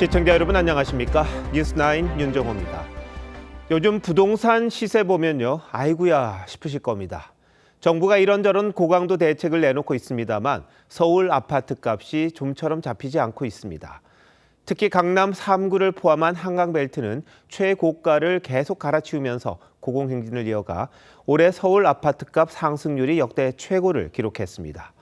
시청자 여러분 안녕하십니까? 뉴스9 윤정호입니다. 요즘 부동산 시세 보면요, 아이고야 싶으실 겁니다. 정부가 이런저런 고강도 대책을 내놓고 있습니다만 서울 아파트 값이 좀처럼 잡히지 않고 있습니다. 특히 강남 3구를 포함한 한강벨트는 최고가를 계속 갈아치우면서 고공행진을 이어가 올해 서울 아파트값 상승률이 역대 최고를 기록했습니다.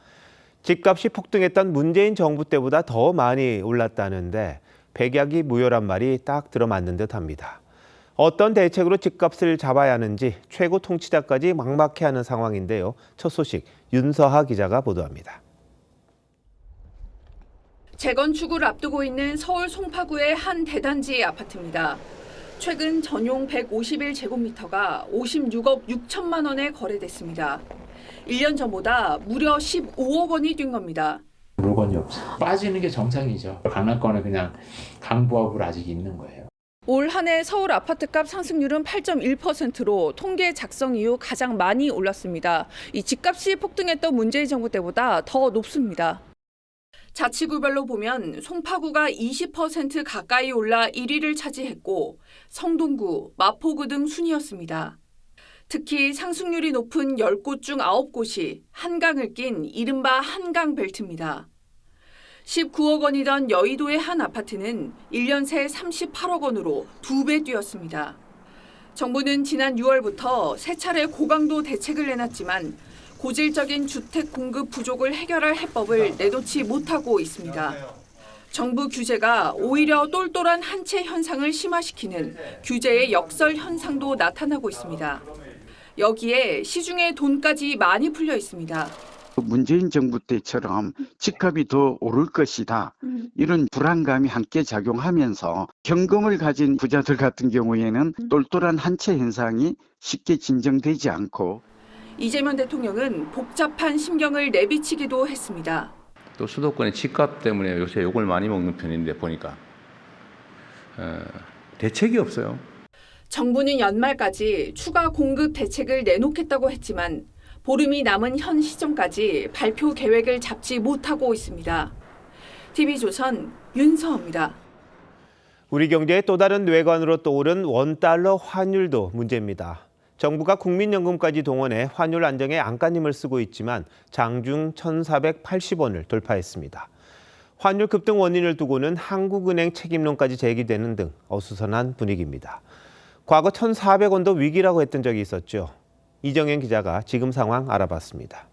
집값이 폭등했던 문재인 정부 때보다 더 많이 올랐다는데 백약이 무효란 말이 딱 들어맞는 듯합니다. 어떤 대책으로 집값을 잡아야 하는지 최고 통치자까지 막막해하는 상황인데요. 첫 소식 윤서하 기자가 보도합니다. 재건축을 앞두고 있는 서울 송파구의 한 대단지 아파트입니다. 최근 전용 151제곱미터가 56억 6천만 원에 거래됐습니다. 1년 전보다 무려 15억 원이 뛴 겁니다. 물건이 없어요. 빠지는 게 정상이죠. 강남권은 그냥 강보합으로 아직 있는 거예요. 올 한 해 서울 아파트값 상승률은 8.1%로 통계 작성 이후 가장 많이 올랐습니다. 이 집값이 폭등했던 문재인 정부 때보다 더 높습니다. 자치구별로 보면 송파구가 20% 가까이 올라 1위를 차지했고 성동구, 마포구 등 순이었습니다. 특히 상승률이 높은 10곳 중 9곳이 한강을 낀 이른바 한강벨트입니다. 19억 원이던 여의도의 한 아파트는 1년 새 38억 원으로 2배 뛰었습니다. 정부는 지난 6월부터 세 차례 고강도 대책을 내놨지만 고질적인 주택 공급 부족을 해결할 해법을 내놓지 못하고 있습니다. 정부 규제가 오히려 똘똘한 한 채 현상을 심화시키는 규제의 역설 현상도 나타나고 있습니다. 여기에 시중에 돈까지 많이 풀려 있습니다. 문재인 정부 때처럼 집값이 더 오를 것이다. 이런 불안감이 함께 작용하면서 현금을 가진 부자들 같은 경우에는 똘똘한 한 채 현상이 쉽게 진정되지 않고 이재명 대통령은 복잡한 심경을 내비치기도 했습니다. 또 수도권의 집값 때문에 요새 욕을 많이 먹는 편인데 보니까 대책이 없어요. 정부는 연말까지 추가 공급 대책을 내놓겠다고 했지만 보름이 남은 현 시점까지 발표 계획을 잡지 못하고 있습니다. TV조선 윤서호입니다. 우리 경제의 또 다른 뇌관으로 떠오른 원달러 환율도 문제입니다. 정부가 국민연금까지 동원해 환율 안정에 안간힘을 쓰고 있지만 장중 1,480원을 돌파했습니다. 환율 급등 원인을 두고는 한국은행 책임론까지 제기되는 등 어수선한 분위기입니다. 과거 1,400원도 위기라고 했던 적이 있었죠. 이정현 기자가 지금 상황 알아봤습니다.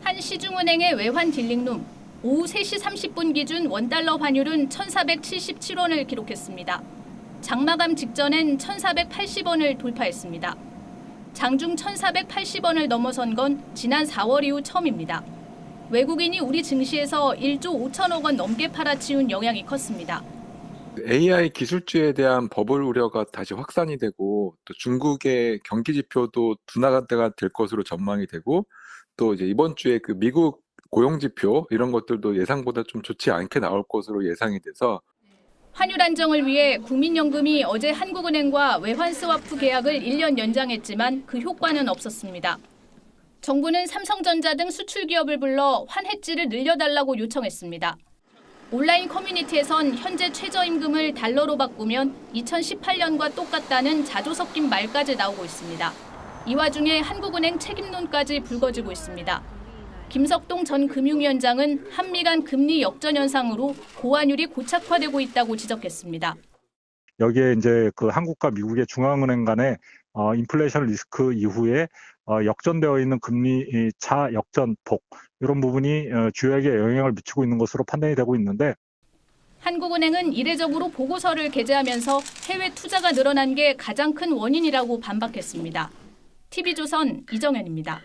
한 시중은행의 외환 딜링룸, 오후 3시 30분 기준 원달러 환율은 1,477원을 기록했습니다. 장마감 직전엔 1,480원을 돌파했습니다. 장중 1,480원을 넘어선 건 지난 4월 이후 처음입니다. 외국인이 우리 증시에서 1조 5천억 원 넘게 팔아치운 영향이 컸습니다. AI 기술주에 대한 버블 우려가 다시 확산이 되고 또 중국의 경기 지표도 둔화가 될 것으로 전망이 되고 또 이제 이번 주에 그 미국 고용 지표 이런 것들도 예상보다 좀 좋지 않게 나올 것으로 예상이 돼서 환율 안정을 위해 국민연금이 어제 한국은행과 외환 스와프 계약을 1년 연장했지만 그 효과는 없었습니다. 정부는 삼성전자 등 수출 기업을 불러 환해지를 늘려달라고 요청했습니다. 온라인 커뮤니티에선 현재 최저임금을 달러로 바꾸면 2018년과 똑같다는 자조 섞인 말까지 나오고 있습니다. 이 와중에 한국은행 책임론까지 불거지고 있습니다. 김석동 전 금융위원장은 한미 간 금리 역전 현상으로 고환율이 고착화되고 있다고 지적했습니다. 여기에 이제 그 한국과 미국의 중앙은행 간의 인플레이션 리스크 이후에 역전되어 있는 금리 차 역전폭 이런 부분이 주요하게 영향을 미치고 있는 것으로 판단이 되고 있는데 한국은행은 이례적으로 보고서를 게재하면서 해외 투자가 늘어난 게 가장 큰 원인이라고 반박했습니다. TV조선 이정현입니다.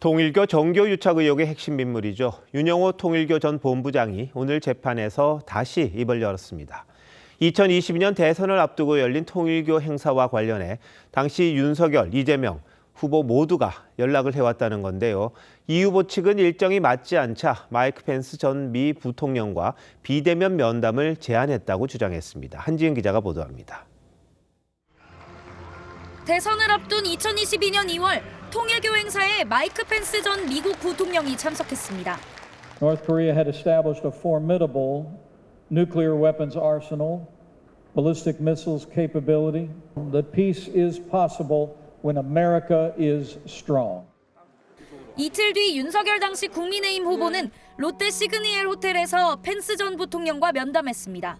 통일교 정교 유착 의혹의 핵심 인물이죠. 윤영호 통일교 전 본부장이 오늘 재판에서 다시 입을 열었습니다. 2022년 대선을 앞두고 열린 통일교 행사와 관련해 당시 윤석열, 이재명 후보 모두가 연락을 해왔다는 건데요. 이 후보 측은 일정이 맞지 않자 마이크 펜스 전 미 부통령과 비대면 면담을 제안했다고 주장했습니다. 한지은 기자가 보도합니다. 대선을 앞둔 2022년 2월 통일교 행사에 마이크 펜스 전 미국 부통령이 참석했습니다. North Korea had established a formidable nuclear weapons arsenal, ballistic missiles capability. That peace is possible when America is strong. 이틀 뒤 윤석열 당시 국민의힘 후보는 롯데 시그니엘 호텔에서 펜스 전 부통령과 면담했습니다.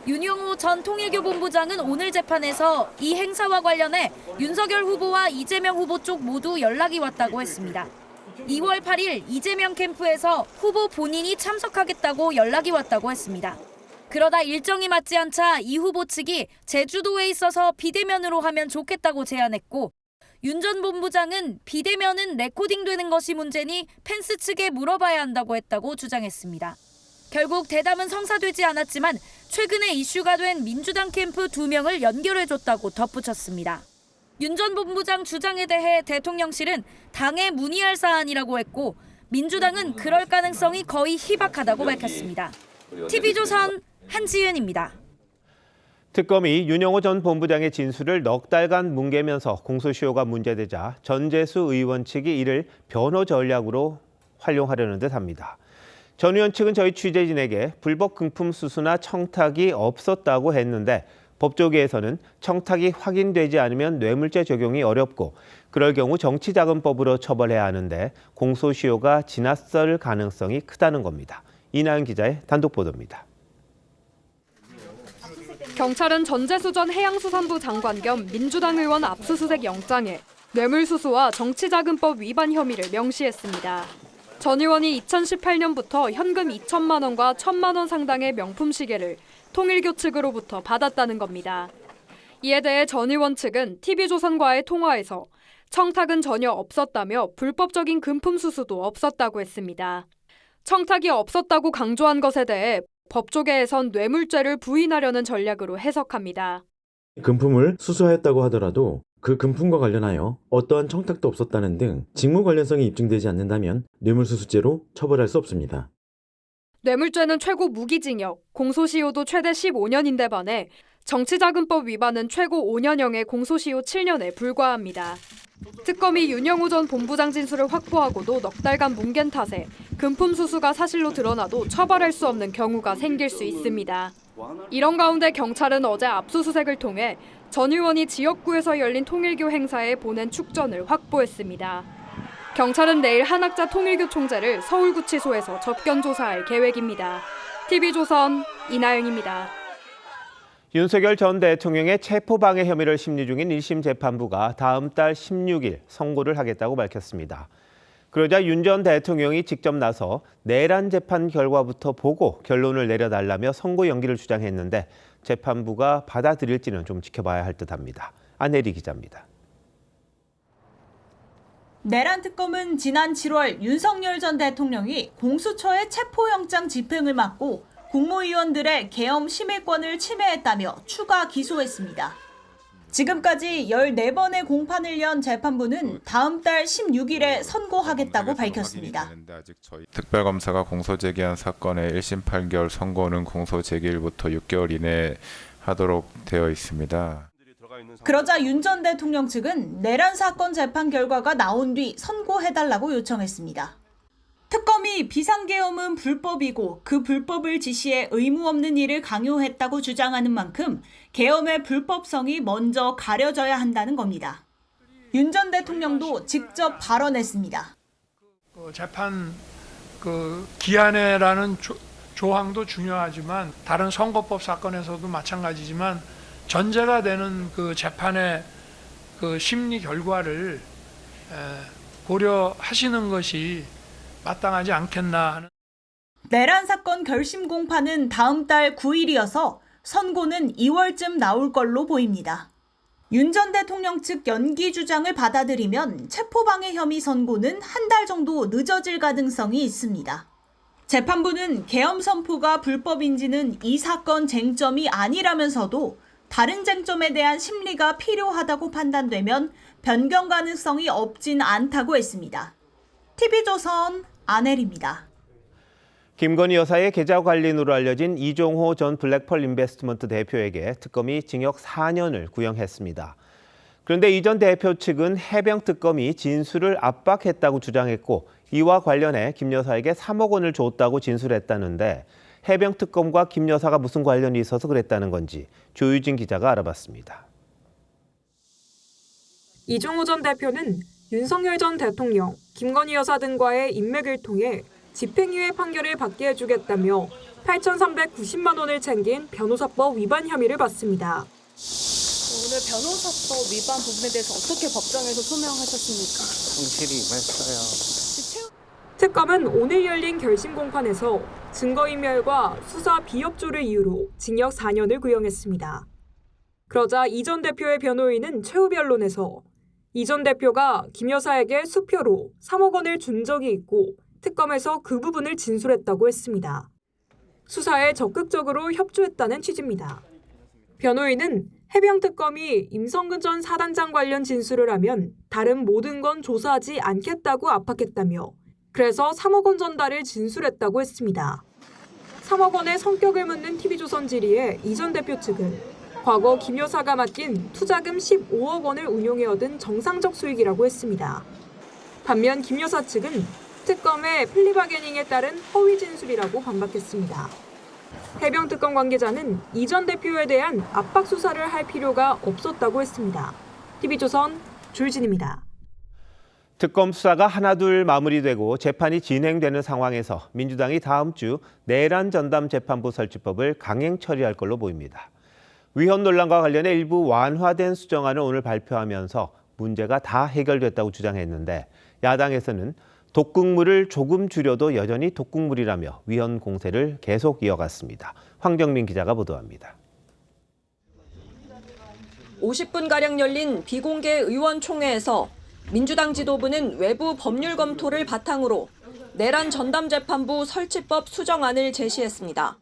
윤영호 전 통일교 본부장은 오늘 재판에서 이 행사와 관련해 윤석열 후보와 이재명 후보 쪽 모두 연락이 왔다고 했습니다. 2월 8일 이재명 캠프에서 후보 본인이 참석하겠다고 연락이 왔다고 했습니다. 그러다 일정이 맞지 않자 이 후보 측이 제주도에 있어서 비대면으로 하면 좋겠다고 제안했고 윤 전 본부장은 비대면은 레코딩되는 것이 문제니 펜스 측에 물어봐야 한다고 했다고 주장했습니다. 결국 대담은 성사되지 않았지만 최근에 이슈가 된 민주당 캠프 2명을 연결해줬다고 덧붙였습니다. 윤 전 본부장 주장에 대해 대통령실은 당에 문의할 사안이라고 했고 민주당은 그럴 가능성이 거의 희박하다고 밝혔습니다. TV조선 한지은입니다. 특검이 윤영호 전 본부장의 진술을 넉 달간 뭉개면서 공소시효가 문제되자 전재수 의원 측이 이를 변호 전략으로 활용하려는 듯합니다. 전 의원 측은 저희 취재진에게 불법 금품 수수나 청탁이 없었다고 했는데 법조계에서는 청탁이 확인되지 않으면 뇌물죄 적용이 어렵고 그럴 경우 정치자금법으로 처벌해야 하는데 공소시효가 지났을 가능성이 크다는 겁니다. 이나연 기자의 단독 보도입니다. 경찰은 전재수 전 해양수산부 장관 겸 민주당 의원 압수수색 영장에 뇌물수수와 정치자금법 위반 혐의를 명시했습니다. 전 의원이 2018년부터 현금 2천만 원과 1,000만 원 상당의 명품 시계를 통일교 측으로부터 받았다는 겁니다. 이에 대해 전 의원 측은 TV조선과의 통화에서 청탁은 전혀 없었다며 불법적인 금품 수수도 없었다고 했습니다. 청탁이 없었다고 강조한 것에 대해 법조계에선 뇌물죄를 부인하려는 전략으로 해석합니다. 금품을 수수하였다고 하더라도 그 금품과 관련하여 어떠한 청탁도 없었다는 등 직무 관련성이 입증되지 않는다면 뇌물수수죄로 처벌할 수 없습니다. 뇌물죄는 최고 무기징역, 공소시효도 최대 15년인데 반해 정치자금법 위반은 최고 5년형의 공소시효 7년에 불과합니다. 특검이 윤영호 전 본부장 진술을 확보하고도 넉 달간 뭉갠 탓에 금품 수수가 사실로 드러나도 처벌할 수 없는 경우가 생길 수 있습니다. 이런 가운데 경찰은 어제 압수수색을 통해 전 의원이 지역구에서 열린 통일교 행사에 보낸 축전을 확보했습니다. 경찰은 내일 한학자 통일교 총재를 서울구치소에서 접견 조사할 계획입니다. TV조선 이나영입니다. 윤석열 전 대통령의 체포방해 혐의를 심리 중인 1심 재판부가 다음 달 16일 선고를 하겠다고 밝혔습니다. 그러자 윤 전 대통령이 직접 나서 내란 재판 결과부터 보고 결론을 내려달라며 선고 연기를 주장했는데 재판부가 받아들일지는 좀 지켜봐야 할 듯합니다. 안혜리 기자입니다. 내란 특검은 지난 7월 윤석열 전 대통령이 공수처의 체포영장 집행을 막고 국무위원들의 계엄 심의권을 침해했다며 추가 기소했습니다. 지금까지 14번의 공판을 연 재판부는 다음 달 16일에 선고하겠다고 밝혔습니다. 특별검사가 공소제기한 사건의 1심 판결 선고는 공소제기일부터 6개월 이내에 하도록 되어 있습니다. 그러자 윤 전 대통령 측은 내란 사건 재판 결과가 나온 뒤 선고해달라고 요청했습니다. 특검이 비상계엄은 불법이고 그 불법을 지시해 의무 없는 일을 강요했다고 주장하는 만큼 계엄의 불법성이 먼저 가려져야 한다는 겁니다. 윤 전 대통령도 직접 발언했습니다. 재판 기한에라는 조항도 중요하지만 다른 선거법 사건에서도 마찬가지지만 전제가 되는 그 재판의 그 심리 결과를 고려하시는 것이 마땅하지 않겠나 하는. 내란 사건 결심 공판은 다음 달 9일이어서 선고는 2월쯤 나올 걸로 보입니다. 윤 전 대통령 측 연기 주장을 받아들이면 체포방해 혐의 선고는 한 달 정도 늦어질 가능성이 있습니다. 재판부는 계엄 선포가 불법인지는 이 사건 쟁점이 아니라면서도 다른 쟁점에 대한 심리가 필요하다고 판단되면 변경 가능성이 없진 않다고 했습니다. TV조선 안혜리입니다. 김건희 여사의 계좌 관리인으로 알려진 이종호 전 블랙펄 인베스트먼트 대표에게 특검이 징역 4년을 구형했습니다. 그런데 이 전 대표 측은 해병 특검이 진술을 압박했다고 주장했고 이와 관련해 김 여사에게 3억 원을 줬다고 진술했다는데 해병 특검과 김 여사가 무슨 관련이 있어서 그랬다는 건지 조유진 기자가 알아봤습니다. 이종호 전 대표는 윤석열 전 대통령, 김건희 여사 등과의 인맥을 통해 집행유예 판결을 받게 해주겠다며 8,390만 원을 챙긴 변호사법 위반 혐의를 받습니다. 오늘 변호사법 위반 부분에 대해서 어떻게 법정에서 소명하셨습니까? 성실히 임했어요. 특검은 오늘 열린 결심 공판에서 증거인멸과 수사 비협조를 이유로 징역 4년을 구형했습니다. 그러자 이 전 대표의 변호인은 최후 변론에서 이 전 대표가 김 여사에게 수표로 3억 원을 준 적이 있고 특검에서 그 부분을 진술했다고 했습니다. 수사에 적극적으로 협조했다는 취지입니다. 변호인은 해병 특검이 임성근 전 사단장 관련 진술을 하면 다른 모든 건 조사하지 않겠다고 압박했다며 그래서 3억 원 전달을 진술했다고 했습니다. 3억 원의 성격을 묻는 TV조선 질의에 이 전 대표 측은 과거 김 여사가 맡긴 투자금 15억 원을 운용해 얻은 정상적 수익이라고 했습니다. 반면 김 여사 측은 특검의 플리바게닝에 따른 허위 진술이라고 반박했습니다. 해병 특검 관계자는 이 전 대표에 대한 압박 수사를 할 필요가 없었다고 했습니다. TV조선 조유진입니다. 특검 수사가 하나둘 마무리되고 재판이 진행되는 상황에서 민주당이 다음 주 내란 전담 재판부 설치법을 강행 처리할 걸로 보입니다. 위헌 논란과 관련해 일부 완화된 수정안을 오늘 발표하면서 문제가 다 해결됐다고 주장했는데 야당에서는 독극물을 조금 줄여도 여전히 독극물이라며 위헌 공세를 계속 이어갔습니다. 황정민 기자가 보도합니다. 50분가량 열린 비공개 의원총회에서 민주당 지도부는 외부 법률 검토를 바탕으로 내란 전담재판부 설치법 수정안을 제시했습니다.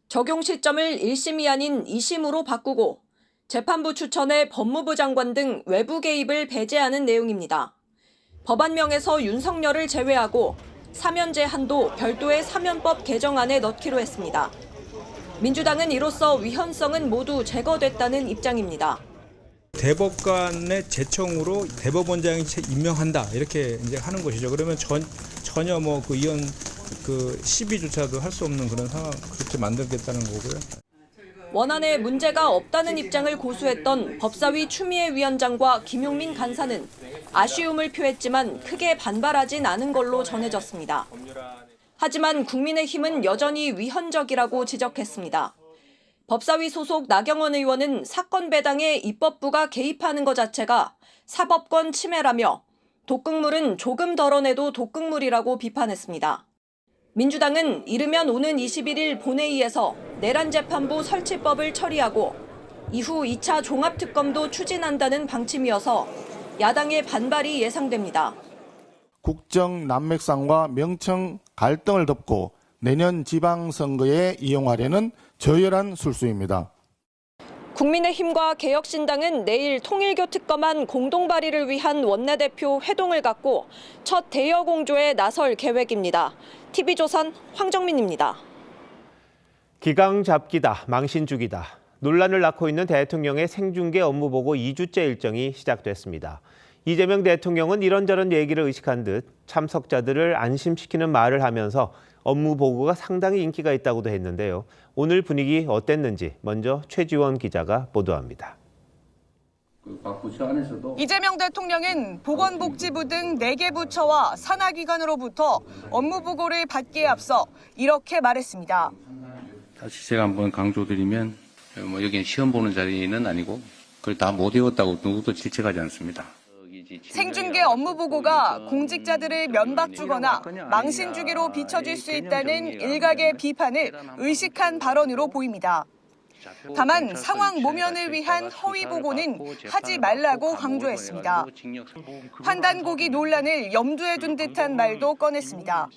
적용 시점을 1심이 아닌 2심으로 바꾸고 재판부 추천에 법무부 장관 등 외부 개입을 배제하는 내용입니다. 법안명에서 윤석열을 제외하고 사면제 한도 별도의 사면법 개정안에 넣기로 했습니다. 민주당은 이로써 위헌성은 모두 제거됐다는 입장입니다. 대법관의 제청으로 대법원장이 임명한다 이렇게 이제 하는 것이죠. 그러면 전혀 뭐 그 이혼 그 시비조차도 할 수 없는 그런 상황 그렇게 만들겠다는 거고요. 원안에 문제가 없다는 입장을 고수했던 법사위 추미애 위원장과 김용민 간사는 아쉬움을 표했지만 크게 반발하진 않은 걸로 전해졌습니다. 하지만 국민의힘은 여전히 위헌적이라고 지적했습니다. 법사위 소속 나경원 의원은 사건 배당에 입법부가 개입하는 것 자체가 사법권 침해라며 독극물은 조금 덜어내도 독극물이라고 비판했습니다. 민주당은 이르면 오는 21일 본회의에서 내란재판부 설치법을 처리하고 이후 2차 종합특검도 추진한다는 방침이어서 야당의 반발이 예상됩니다. 국정 난맥상과 명청 갈등을 덮고 내년 지방선거에 이용하려는 저열한 술수입니다. 국민의힘과 개혁신당은 내일 통일교 특검안 공동 발의를 위한 원내대표 회동을 갖고 첫 대여 공조에 나설 계획입니다. TV조선 황정민입니다. 기강 잡기다, 망신 주기다. 논란을 낳고 있는 대통령의 생중계 업무 보고 2주째 일정이 시작됐습니다. 이재명 대통령은 이런저런 얘기를 의식한 듯 참석자들을 안심시키는 말을 하면서 업무 보고가 상당히 인기가 있다고도 했는데요. 오늘 분위기 어땠는지 먼저 최지원 기자가 보도합니다. 이재명 대통령은 보건복지부 등 4개 부처와 산하기관으로부터 업무 보고를 받기에 앞서 이렇게 말했습니다. 다시 제가 한번 강조드리면 여기는 시험 보는 자리는 아니고 그걸 다 못 외웠다고 누구도 질책하지 않습니다. 생중계 업무 보고가 공직자들을 면박 주거나 망신 주기로 비춰질 수 있다는 일각의 비판을 의식한 발언으로 보입니다. 다만 상황 모면을 위한 허위 보고는 하지 말라고 강조했습니다. 판단고기 논란을 염두에 둔 듯한 말도 꺼냈습니다.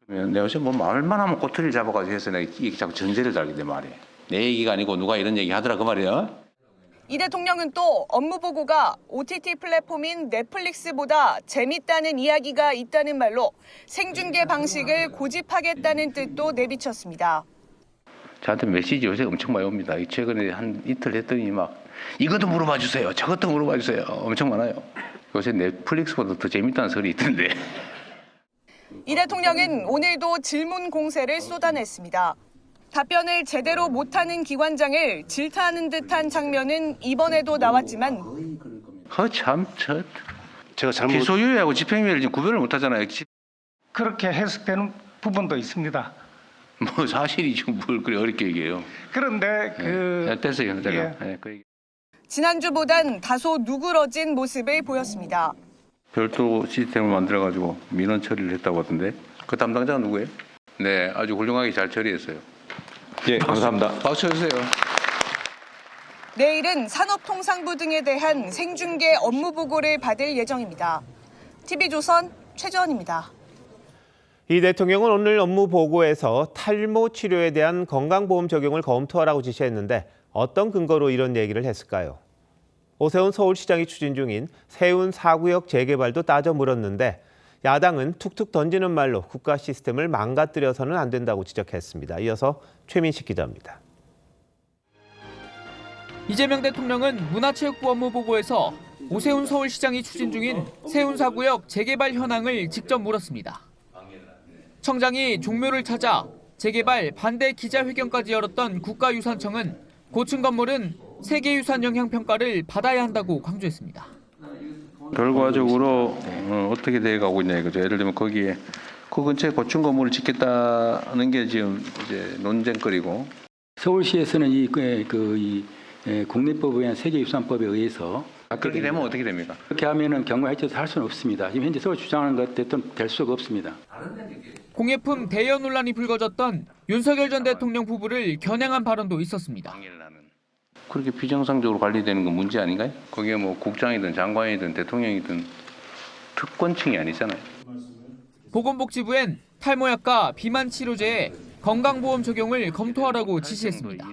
내가 요새 뭐 말만 하면 꼬투리를 잡아가지고 해서 내가 자꾸 전제를 달게 돼 말이야. 내 얘기가 아니고 누가 이런 얘기 하더라 그 말이야. 이 대통령은 또 업무 보고가 OTT 플랫폼인 넷플릭스보다 재밌다는 이야기가 있다는 말로 생중계 방식을 고집하겠다는 뜻도 내비쳤습니다. 저한테 메시지 요새 엄청 많이 옵니다. 최근에 한 이틀 했더니 막 이것도 물어봐 주세요. 저것도 물어봐 주세요. 엄청 많아요. 요새 넷플릭스보다 더 재밌다는 소리 있던데. 이 대통령은 오늘도 질문 공세를 쏟아냈습니다. 답변을 제대로 못하는 기관장을 질타하는 듯한 장면은 이번에도 나왔지만 제가 기소유예하고 집행유예를 지금 구별을 못하잖아요. 그렇게 해석되는 부분도 있습니다. 뭐 사실이 지금 뭘 그리 어렵게 얘기해요. 그런데 됐어요, 제가. 예. 지난주보단 다소 누그러진 모습을 보였습니다. 별도 시스템을 만들어가지고 민원 처리를 했다고 하던데 그 담당자가 누구예요? 네, 아주 훌륭하게 잘 처리했어요. 예, 감사합니다. 박수 쳐주세요. 내일은 산업통상부 등에 대한 생중계 업무 보고를 받을 예정입니다. TV조선 최재원입니다. 이 대통령은 오늘 업무 보고에서 탈모 치료에 대한 건강보험 적용을 검토하라고 지시했는데 어떤 근거로 이런 얘기를 했을까요? 오세훈 서울시장이 추진 중인 세운 4구역 재개발도 따져 물었는데 야당은 툭툭 던지는 말로 국가 시스템을 망가뜨려서는 안 된다고 지적했습니다. 이어서 최민식 기자입니다. 이재명 대통령은 문화체육부 업무 보고에서 오세훈 서울시장이 추진 중인 세운 4구역 재개발 현황을 직접 물었습니다. 청장이 종묘를 찾아 재개발 반대 기자회견까지 열었던 국가유산청은 고층 건물은 세계유산 영향 평가를 받아야 한다고 강조했습니다. 결과적으로 어떻게 돼가고 있냐 이거죠. 예를 들면 거기에 그 근처에 고층 건물을 짓겠다는 게 지금 이제 논쟁거리고. 서울시에서는 이 국내법에 의한 세계유산법에 의해서 그렇게 되면 어떻게 됩니까? 그렇게 하면은 경과에 해쳐서 할 수는 없습니다. 지금 현재 서울 주장하는 것 대로 될 수가 없습니다. 공예품 대여 논란이 불거졌던 윤석열 전 대통령 부부를 겨냥한 발언도 있었습니다. 그렇게 비정상적으로 관리되는 건 문제 아닌가요? 거기에 뭐 국장이든 장관이든 대통령이든 특권층이 아니잖아요. 보건복지부엔 탈모약과 비만 치료제에 건강보험 적용을 검토하라고 지시했습니다.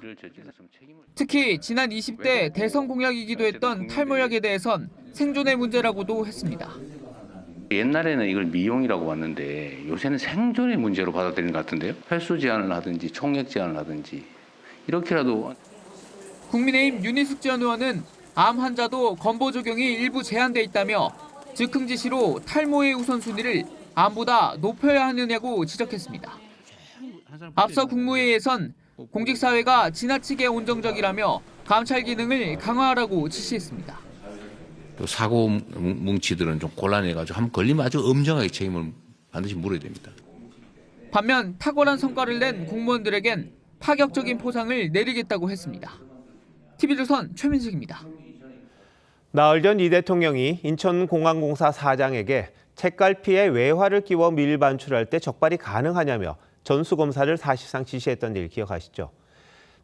특히 지난 20대 대선 공약이기도 했던 탈모약에 대해선 생존의 문제라고도 했습니다. 옛날에는 이걸 미용이라고 봤는데 요새는 생존의 문제로 받아들이는 것 같은데요. 횟수 제한을 하든지 총액 제한을 하든지 이렇게라도. 국민의힘 윤희숙 전 의원은 암 환자도 건보 적용이 일부 제한돼 있다며 즉흥 지시로 탈모의 우선순위를 암보다 높여야 하느냐고 지적했습니다. 앞서 국무회의에선 공직사회가 지나치게 온정적이라며 감찰 기능을 강화하라고 지시했습니다. 사고 뭉치들은 좀 곤란해가지고 한번 걸리면 아주 엄정하게 책임을 반드시 물어야 됩니다. 반면 탁월한 성과를 낸 공무원들에겐 파격적인 포상을 내리겠다고 했습니다. TV조선 최민식입니다. 나흘 전 이 대통령이 인천공항공사 사장에게 책갈피에 외화를 끼워 밀반출할 때 적발이 가능하냐며 전수검사를 사실상 지시했던 일 기억하시죠?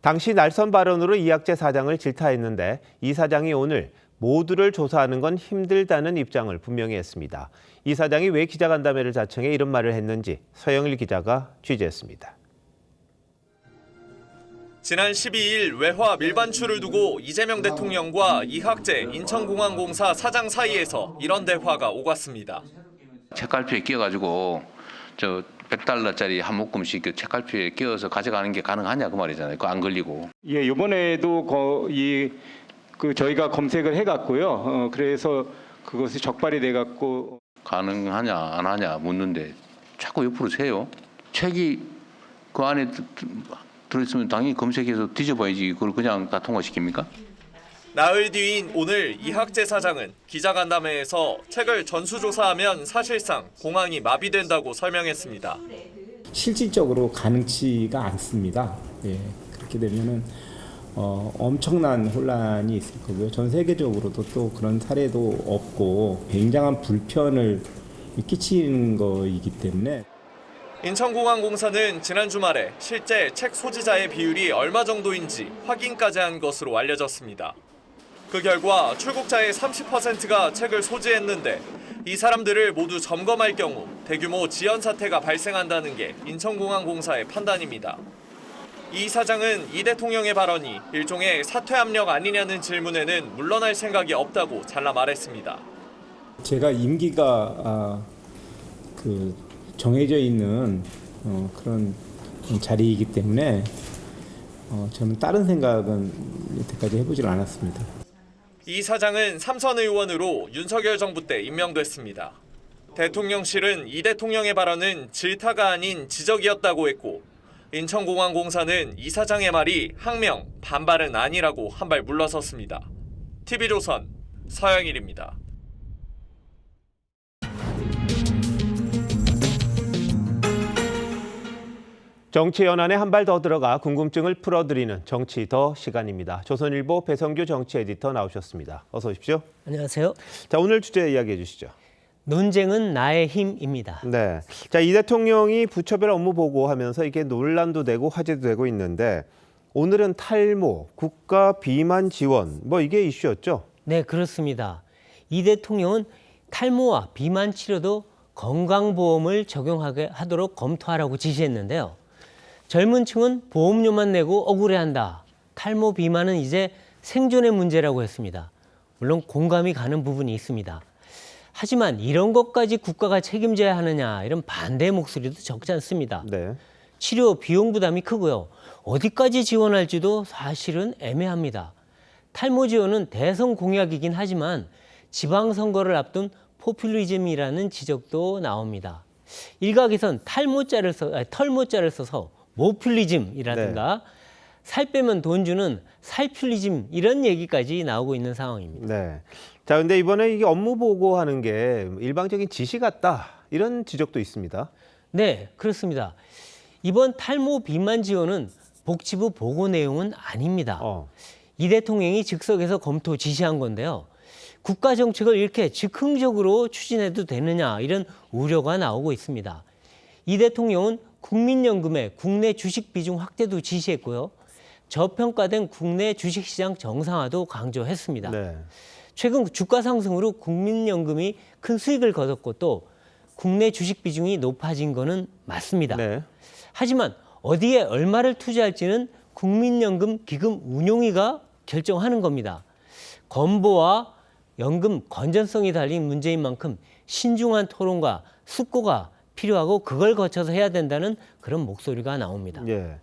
당시 날선 발언으로 이학재 사장을 질타했는데 이 사장이 오늘 모두를 조사하는 건 힘들다는 입장을 분명히 했습니다. 이 사장이 왜 기자간담회를 자청해 이런 말을 했는지 서영일 기자가 취재했습니다. 지난 12일 외화 밀반출을 두고 이재명 대통령과 이학재 인천공항공사 사장 사이에서 이런 대화가 오갔습니다. 책갈피에 끼워가지고 저 $100짜리 한 묶음씩 그 책갈피에 끼워서 가져가는 게 가능하냐 그 말이잖아요. 그거 안 걸리고. 예, 이번에도 저희가 검색을 해갔고요. 그래서 그것이 적발이 돼갖고 가능하냐 안 하냐 묻는데 자꾸 옆으로 세요. 책이 그 안에 들어있으면 당연히 검색해서 뒤져봐야지 그걸 그냥 다 통과시킵니까? 나흘 뒤인 오늘 이학재 사장은 기자간담회에서 책을 전수조사하면 사실상 공항이 마비된다고 설명했습니다. 실질적으로 가능치가 않습니다. 예, 그렇게 되면은 엄청난 혼란이 있을 거고요. 전 세계적으로도 또 그런 사례도 없고 굉장한 불편을 끼치는 거이기 때문에. 인천공항공사는 지난 주말에 실제 책 소지자의 비율이 얼마 정도인지 확인까지 한 것으로 알려졌습니다. 그 결과 출국자의 30%가 책을 소지했는데 이 사람들을 모두 점검할 경우 대규모 지연 사태가 발생한다는 게 인천공항공사의 판단입니다. 이 사장은 이 대통령의 발언이 일종의 사퇴 압력 아니냐는 질문에는 물러날 생각이 없다고 잘라 말했습니다. 제가 임기가 정해져 있는 그런 자리이기 때문에 저는 다른 생각은 여태까지 해보질 않았습니다. 이 사장은 삼선 의원으로 윤석열 정부 때 임명됐습니다. 대통령실은 이 대통령의 발언은 질타가 아닌 지적이었다고 했고 인천공항공사는 이 사장의 말이 항명, 반발은 아니라고 한 발 물러섰습니다. TV조선 서영일입니다. 정치 연안에 한 발 더 들어가 궁금증을 풀어드리는 정치 더 시간입니다. 조선일보 배성규 정치 에디터 나오셨습니다. 어서 오십시오. 안녕하세요. 자, 오늘 주제 이야기해 주시죠. 논쟁은 나의 힘입니다. 네. 자, 이 대통령이 부처별 업무 보고하면서 이게 논란도 되고 화제도 되고 있는데 오늘은 탈모, 국가 비만 지원 이게 이슈였죠? 네, 그렇습니다. 이 대통령은 탈모와 비만 치료도 건강보험을 적용하게 하도록 검토하라고 지시했는데요. 젊은 층은 보험료만 내고 억울해한다. 탈모, 비만은 이제 생존의 문제라고 했습니다. 물론 공감이 가는 부분이 있습니다. 하지만 이런 것까지 국가가 책임져야 하느냐 이런 반대 목소리도 적지 않습니다. 네. 치료 비용 부담이 크고요. 어디까지 지원할지도 사실은 애매합니다. 탈모 지원은 대선 공약이긴 하지만 지방선거를 앞둔 포퓰리즘이라는 지적도 나옵니다. 일각에선 털모자를 써서 모퓰리즘이라든가 살 빼면 돈 주는 살퓰리즘 이런 얘기까지 나오고 있는 상황입니다. 네. 자, 근데 이번에 이게 업무 보고하는 게 일방적인 지시 같다 이런 지적도 있습니다. 네, 그렇습니다. 이번 탈모 비만 지원은 복지부 보고 내용은 아닙니다. 이 대통령이 즉석에서 검토 지시한 건데요. 국가 정책을 이렇게 즉흥적으로 추진해도 되느냐 이런 우려가 나오고 있습니다. 이 대통령은 국민연금의 국내 주식 비중 확대도 지시했고요. 저평가된 국내 주식시장 정상화도 강조했습니다. 네. 최근 주가 상승으로 국민연금이 큰 수익을 거뒀고 또 국내 주식 비중이 높아진 거는 맞습니다. 네. 하지만 어디에 얼마를 투자할지는 국민연금 기금 운용위가 결정하는 겁니다. 건보와 연금 건전성이 달린 문제인 만큼 신중한 토론과 숙고가 필요하고 그걸 거쳐서 해야 된다는 그런 목소리가 나옵니다. 예.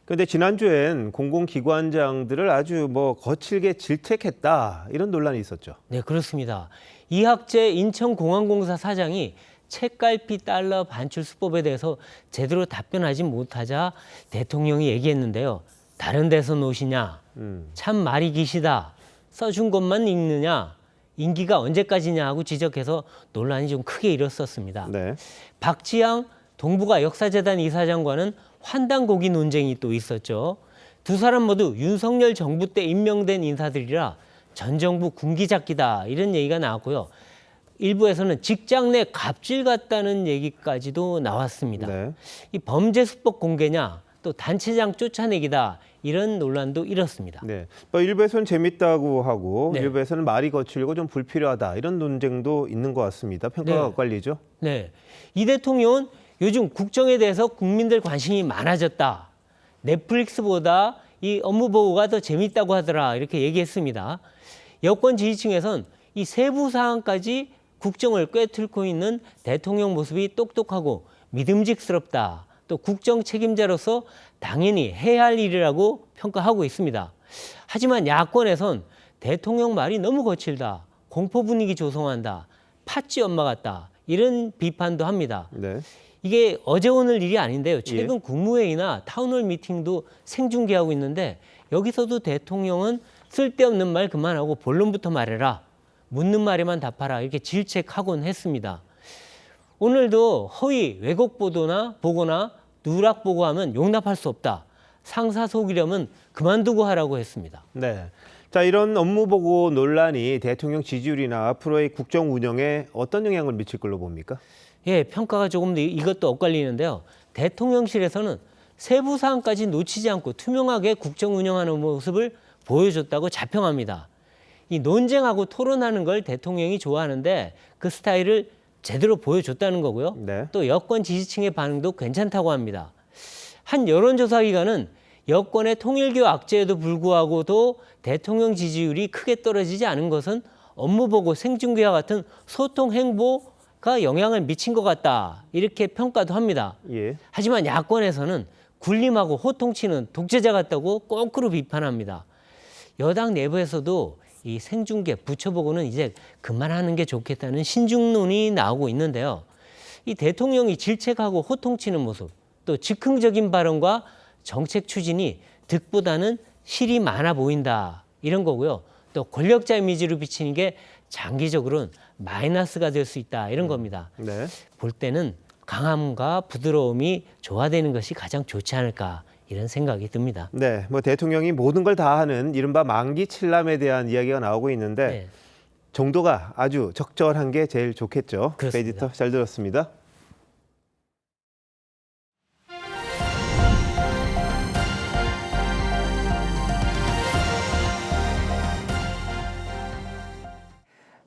그런데 지난주엔 공공기관장들을 아주 거칠게 질책했다 이런 논란이 있었죠. 네, 그렇습니다. 이학재 인천공항공사 사장이 책갈피 달러 반출 수법에 대해서 제대로 답변하지 못하자 대통령이 얘기했는데요. 다른 데서 노시냐? 참 말이 기시다. 써준 것만 읽느냐? 임기가 언제까지냐 하고 지적해서 논란이 좀 크게 일었었습니다. 네. 박지양 동북아 역사재단 이사장과는 환단고기 논쟁이 또 있었죠. 두 사람 모두 윤석열 정부 때 임명된 인사들이라 전 정부 군기잡기다 이런 얘기가 나왔고요. 일부에서는 직장 내 갑질 같다는 얘기까지도 나왔습니다. 네. 이 범죄 수법 공개냐 또 단체장 쫓아내기다 이런 논란도 일었습니다. 네. 일부에서는 재밌다고 하고 네. 일부에서는 말이 거칠고 좀 불필요하다 이런 논쟁도 있는 것 같습니다. 평가가 엇갈리죠? 네. 이 대통령은 요즘 국정에 대해서 국민들 관심이 많아졌다. 넷플릭스보다 이 업무 보고가 더 재밌다고 하더라 이렇게 얘기했습니다. 여권 지지층에선 이 세부 사항까지 국정을 꿰뚫고 있는 대통령 모습이 똑똑하고 믿음직스럽다. 또 국정 책임자로서 당연히 해야 할 일이라고 평가하고 있습니다. 하지만 야권에선 대통령 말이 너무 거칠다. 공포 분위기 조성한다. 팥쥐 엄마 같다. 이런 비판도 합니다. 네. 이게 어제 오늘 일이 아닌데요. 최근 국무회의나 타운홀 미팅도 생중계하고 있는데 여기서도 대통령은 쓸데없는 말 그만하고 본론부터 말해라. 묻는 말에만 답하라. 이렇게 질책하곤 했습니다. 오늘도 허위 왜곡 보거나 누락 보고하면 용납할 수 없다. 상사 속이려면 그만두고 하라고 했습니다. 네. 자, 이런 업무 보고 논란이 대통령 지지율이나 앞으로의 국정 운영에 어떤 영향을 미칠 걸로 봅니까? 예, 평가가 조금 이것도 엇갈리는데요. 대통령실에서는 세부 사항까지 놓치지 않고 투명하게 국정 운영하는 모습을 보여줬다고 자평합니다. 이 논쟁하고 토론하는 걸 대통령이 좋아하는데 그 스타일을 제대로 보여줬다는 거고요. 네. 또 여권 지지층의 반응도 괜찮다고 합니다. 한 여론조사 기관은 여권의 통일교 악재에도 불구하고도 대통령 지지율이 크게 떨어지지 않은 것은 업무 보고 생중계와 같은 소통 행보가 영향을 미친 것 같다. 이렇게 평가도 합니다. 예. 하지만 야권에서는 군림하고 호통치는 독재자 같다고 거꾸로 비판합니다. 여당 내부에서도 이 생중계 붙여보고는 이제 그만하는 게 좋겠다는 신중론이 나오고 있는데요. 이 대통령이 질책하고 호통치는 모습, 또 즉흥적인 발언과 정책 추진이 득보다는 실이 많아 보인다, 이런 거고요. 또 권력자 이미지로 비치는 게 장기적으로는 마이너스가 될 수 있다, 이런 겁니다. 네. 볼 때는 강함과 부드러움이 조화되는 것이 가장 좋지 않을까, 이런 생각이 듭니다. 네, 뭐 대통령이 모든 걸 다 하는 이른바 만기 칠남에 대한 이야기가 나오고 있는데 네. 정도가 아주 적절한 게 제일 좋겠죠. 그렇습니다. 에디터 잘 들었습니다.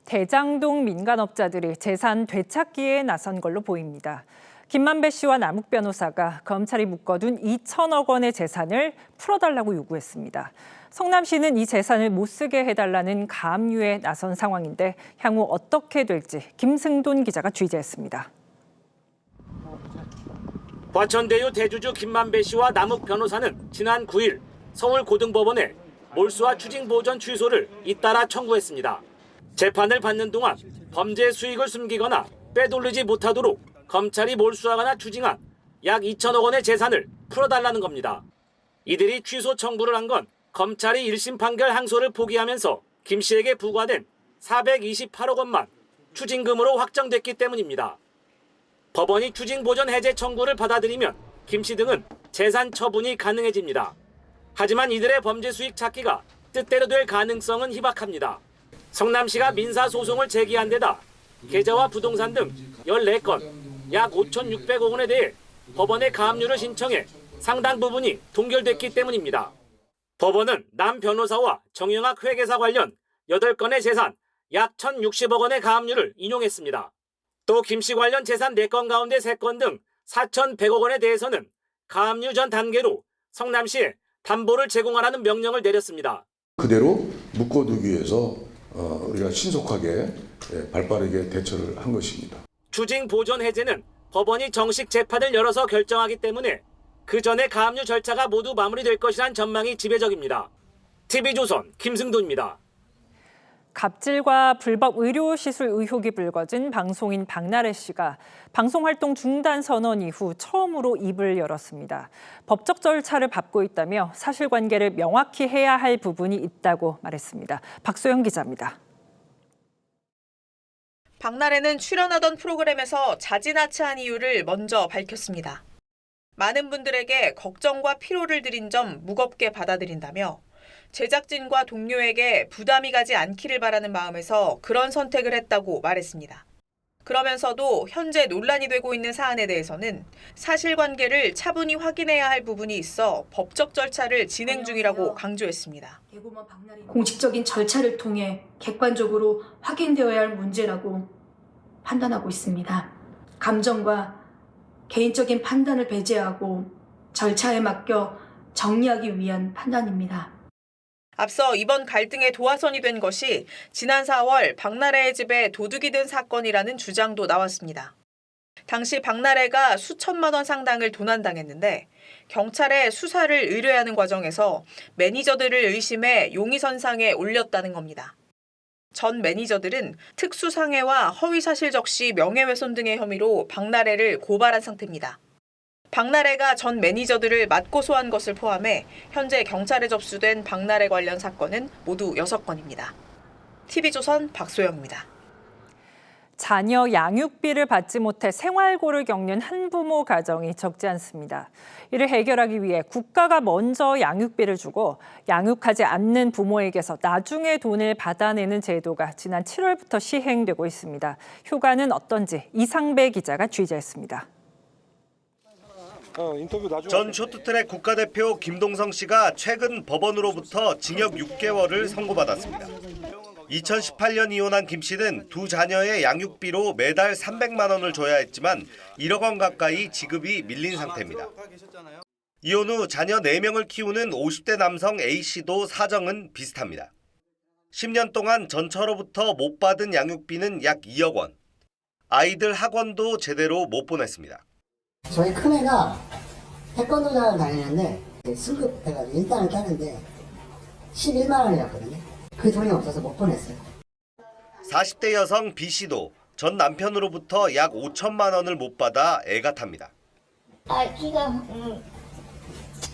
대장동 민간업자들이 재산 되찾기에 나선 걸로 보입니다. 김만배 씨와 남욱 변호사가 검찰이 묶어둔 2천억 원의 재산을 풀어달라고 요구했습니다. 성남시는 이 재산을 못 쓰게 해달라는 가압류에 나선 상황인데 향후 어떻게 될지 김승돈 기자가 취재했습니다. 과천대유 대주주 김만배 씨와 남욱 변호사는 지난 9일 서울고등법원에 몰수와 추징보전 취소를 잇따라 청구했습니다. 재판을 받는 동안 범죄 수익을 숨기거나 빼돌리지 못하도록 검찰이 몰수하거나 추징한 약 2천억 원의 재산을 풀어달라는 겁니다. 이들이 취소 청구를 한 건 검찰이 1심 판결 항소를 포기하면서 김 씨에게 부과된 428억 원만 추징금으로 확정됐기 때문입니다. 법원이 추징보전 해제 청구를 받아들이면 김 씨 등은 재산 처분이 가능해집니다. 하지만 이들의 범죄 수익 찾기가 뜻대로 될 가능성은 희박합니다. 성남시가 민사소송을 제기한 데다 계좌와 부동산 등 14건, 약 5,600억 원에 대해 법원에 가압류를 신청해 상당 부분이 동결됐기 때문입니다. 법원은 남 변호사와 정영학 회계사 관련 8건의 재산 약 1,060억 원의 가압류를 인용했습니다. 또 김 씨 관련 재산 4건 가운데 3건 등 4,100억 원에 대해서는 가압류 전 단계로 성남시에 담보를 제공하라는 명령을 내렸습니다. 그대로 묶어두기 위해서 우리가 신속하게 발빠르게 대처를 한 것입니다. 추징 보전 해제는 법원이 정식 재판을 열어서 결정하기 때문에 그 전에 가압류 절차가 모두 마무리될 것이란 전망이 지배적입니다. TV조선 김승도입니다. 갑질과 불법 의료시술 의혹이 불거진 방송인 박나래 씨가 방송활동 중단 선언 이후 처음으로 입을 열었습니다. 법적 절차를 밟고 있다며 사실관계를 명확히 해야 할 부분이 있다고 말했습니다. 박소영 기자입니다. 박나래는 출연하던 프로그램에서 자진하차한 이유를 먼저 밝혔습니다. 많은 분들에게 걱정과 피로를 드린 점 무겁게 받아들인다며 제작진과 동료에게 부담이 가지 않기를 바라는 마음에서 그런 선택을 했다고 말했습니다. 그러면서도 현재 논란이 되고 있는 사안에 대해서는 사실관계를 차분히 확인해야 할 부분이 있어 법적 절차를 진행 중이라고 강조했습니다. 공식적인 절차를 통해 객관적으로 확인되어야 할 문제라고 판단하고 있습니다. 감정과 개인적인 판단을 배제하고 절차에 맡겨 정리하기 위한 판단입니다. 앞서 이번 갈등의 도화선이 된 것이 지난 4월 박나래의 집에 도둑이 든 사건이라는 주장도 나왔습니다. 당시 박나래가 수천만 원 상당을 도난당했는데 경찰에 수사를 의뢰하는 과정에서 매니저들을 의심해 용의선상에 올렸다는 겁니다. 전 매니저들은 특수상해와 허위사실 적시 명예훼손 등의 혐의로 박나래를 고발한 상태입니다. 박나래가 전 매니저들을 맞고소한 것을 포함해 현재 경찰에 접수된 박나래 관련 사건은 모두 6건입니다. TV조선 박소영입니다. 자녀 양육비를 받지 못해 생활고를 겪는 한부모 가정이 적지 않습니다. 이를 해결하기 위해 국가가 먼저 양육비를 주고 양육하지 않는 부모에게서 나중에 돈을 받아내는 제도가 지난 7월부터 시행되고 있습니다. 효과는 어떤지 이상배 기자가 취재했습니다. 전 쇼트트랙 국가대표 김동성 씨가 최근 법원으로부터 징역 6개월을 선고받았습니다. 2018년 이혼한 김 씨는 두 자녀의 양육비로 매달 300만 원을 줘야 했지만 1억 원 가까이 지급이 밀린 상태입니다. 이혼 후 자녀 4명을 키우는 50대 남성 A 씨도 사정은 비슷합니다. 10년 동안 전처로부터 못 받은 양육비는 약 2억 원. 아이들 학원도 제대로 못 보냈습니다. 저희 큰애가 태권도장을 다니는데 승급해가지고 일단을 따는데 11만 원이었거든요. 그 돈이 없어서 못 보냈어요. 40대 여성 B 씨도 전 남편으로부터 약 5천만 원을 못 받아 애가 탑니다. 아기가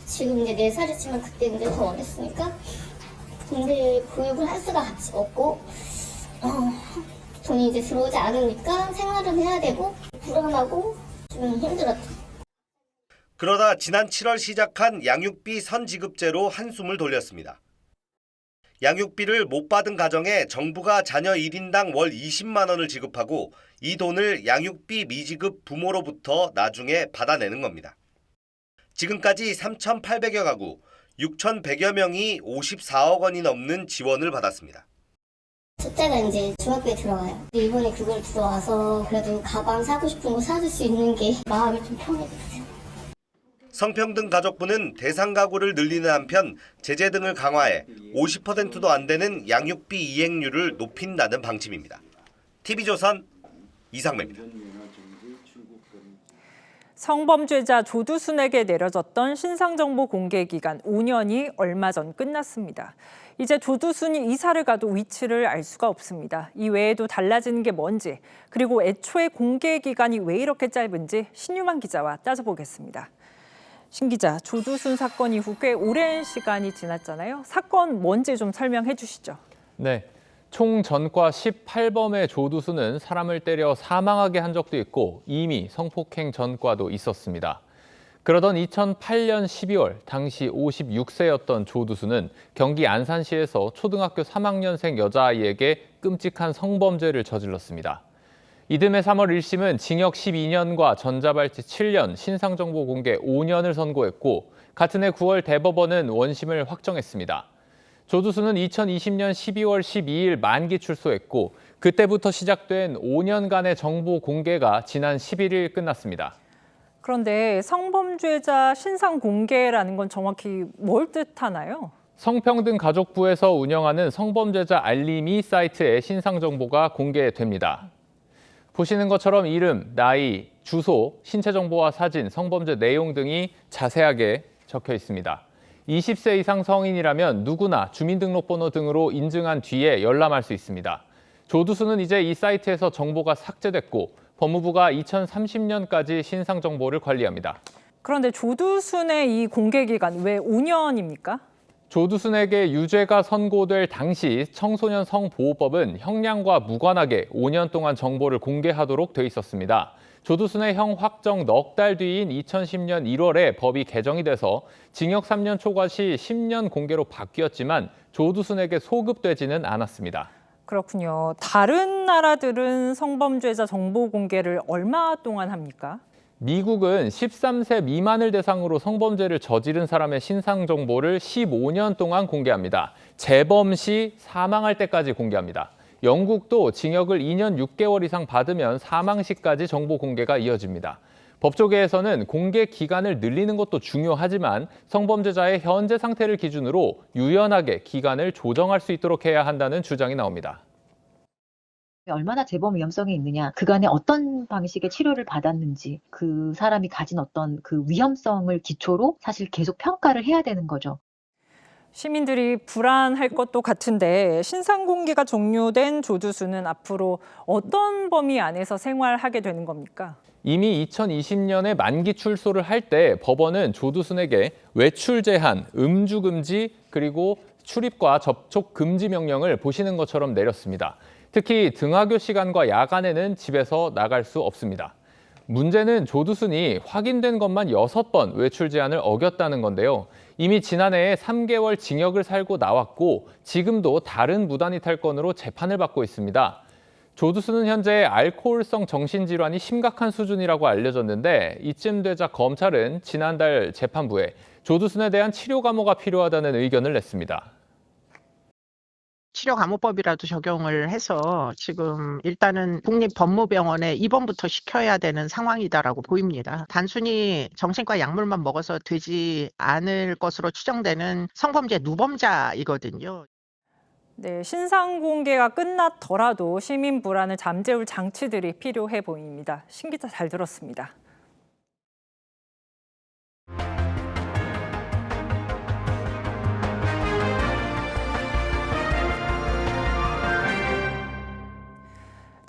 지금 이제 4살이지만 그때 이제 더 어렸으니까 근데 교육을 할 수가 없고 돈이 이제 들어오지 않으니까 생활은 해야 되고 불안하고 좀 힘들었죠. 그러다 지난 7월 시작한 양육비 선지급제로 한숨을 돌렸습니다. 양육비를 못 받은 가정에 정부가 자녀 1인당 월 20만 원을 지급하고 이 돈을 양육비 미지급 부모로부터 나중에 받아내는 겁니다. 지금까지 3,800여 가구, 6,100여 명이 54억 원이 넘는 지원을 받았습니다. 첫째가 이제 중학교에 들어가요. 이번에 그걸 들어와서 그래도 가방 사고 싶은 거 사줄 수 있는 게 마음이 좀 편해졌어요. 성평등 가족부는 대상 가구를 늘리는 한편 제재 등을 강화해 50%도 안 되는 양육비 이행률을 높인다는 방침입니다. TV조선 이상매입니다. 성범죄자 조두순에게 내려졌던 신상정보 공개 기간 5년이 얼마 전 끝났습니다. 이제 조두순이 이사를 가도 위치를 알 수가 없습니다. 이 외에도 달라지는 게 뭔지, 그리고 애초에 공개 기간이 왜 이렇게 짧은지 신유만 기자와 따져보겠습니다. 신 기자, 조두순 사건 이후 꽤 오랜 시간이 지났잖아요. 사건 뭔지 좀 설명해 주시죠. 네, 총 전과 18범의 조두순은 사람을 때려 사망하게 한 적도 있고 이미 성폭행 전과도 있었습니다. 그러던 2008년 12월 당시 56세였던 조두순은 경기 안산시에서 초등학교 3학년생 여자아이에게 끔찍한 성범죄를 저질렀습니다. 이듬해 3월 1심은 징역 12년과 전자발찌 7년, 신상정보 공개 5년을 선고했고 같은 해 9월 대법원은 원심을 확정했습니다. 조두순은 2020년 12월 12일 만기 출소했고 그때부터 시작된 5년간의 정보 공개가 지난 11일 끝났습니다. 그런데 성범죄자 신상 공개라는 건 정확히 뭘 뜻하나요? 성평등가족부에서 운영하는 성범죄자 알림이 사이트에 신상 정보가 공개됩니다. 보시는 것처럼 이름, 나이, 주소, 신체 정보와 사진, 성범죄 내용 등이 자세하게 적혀 있습니다. 20세 이상 성인이라면 누구나 주민등록번호 등으로 인증한 뒤에 열람할 수 있습니다. 조두순은 이제 이 사이트에서 정보가 삭제됐고 법무부가 2030년까지 신상 정보를 관리합니다. 그런데 조두순의 이 공개 기간 왜 5년입니까? 조두순에게 유죄가 선고될 당시 청소년 성보호법은 형량과 무관하게 5년 동안 정보를 공개하도록 돼 있었습니다. 조두순의 형 확정 넉 달 뒤인 2010년 1월에 법이 개정이 돼서 징역 3년 초과 시 10년 공개로 바뀌었지만 조두순에게 소급되지는 않았습니다. 그렇군요. 다른 나라들은 성범죄자 정보 공개를 얼마 동안 합니까? 미국은 13세 미만을 대상으로 성범죄를 저지른 사람의 신상 정보를 15년 동안 공개합니다. 재범 시 사망할 때까지 공개합니다. 영국도 징역을 2년 6개월 이상 받으면 사망 시까지 정보 공개가 이어집니다. 법조계에서는 공개 기간을 늘리는 것도 중요하지만 성범죄자의 현재 상태를 기준으로 유연하게 기간을 조정할 수 있도록 해야 한다는 주장이 나옵니다. 얼마나 재범 위험성이 있느냐, 그간에 어떤 방식의 치료를 받았는지, 그 사람이 가진 어떤 그 위험성을 기초로 사실 계속 평가를 해야 되는 거죠. 시민들이 불안할 것도 같은데 신상 공개가 종료된 조두순은 앞으로 어떤 범위 안에서 생활하게 되는 겁니까? 이미 2020년에 만기 출소를 할 때 법원은 조두순에게 외출 제한, 음주 금지, 그리고 출입과 접촉 금지 명령을 보시는 것처럼 내렸습니다. 특히 등하교 시간과 야간에는 집에서 나갈 수 없습니다. 문제는 조두순이 확인된 것만 6번 외출 제한을 어겼다는 건데요. 이미 지난해에 3개월 징역을 살고 나왔고 지금도 다른 무단이탈 건으로 재판을 받고 있습니다. 조두순은 현재 알코올성 정신질환이 심각한 수준이라고 알려졌는데 이쯤 되자 검찰은 지난달 재판부에 조두순에 대한 치료 감호가 필요하다는 의견을 냈습니다. 치료감호법이라도 적용을 해서 지금 일단은 국립법무병원에 입원부터 시켜야 되는 상황이다라고 보입니다. 단순히 정신과 약물만 먹어서 되지 않을 것으로 추정되는 성범죄 누범자이거든요. 네, 신상 공개가 끝났더라도 시민 불안을 잠재울 장치들이 필요해 보입니다. 신 기자 잘 들었습니다.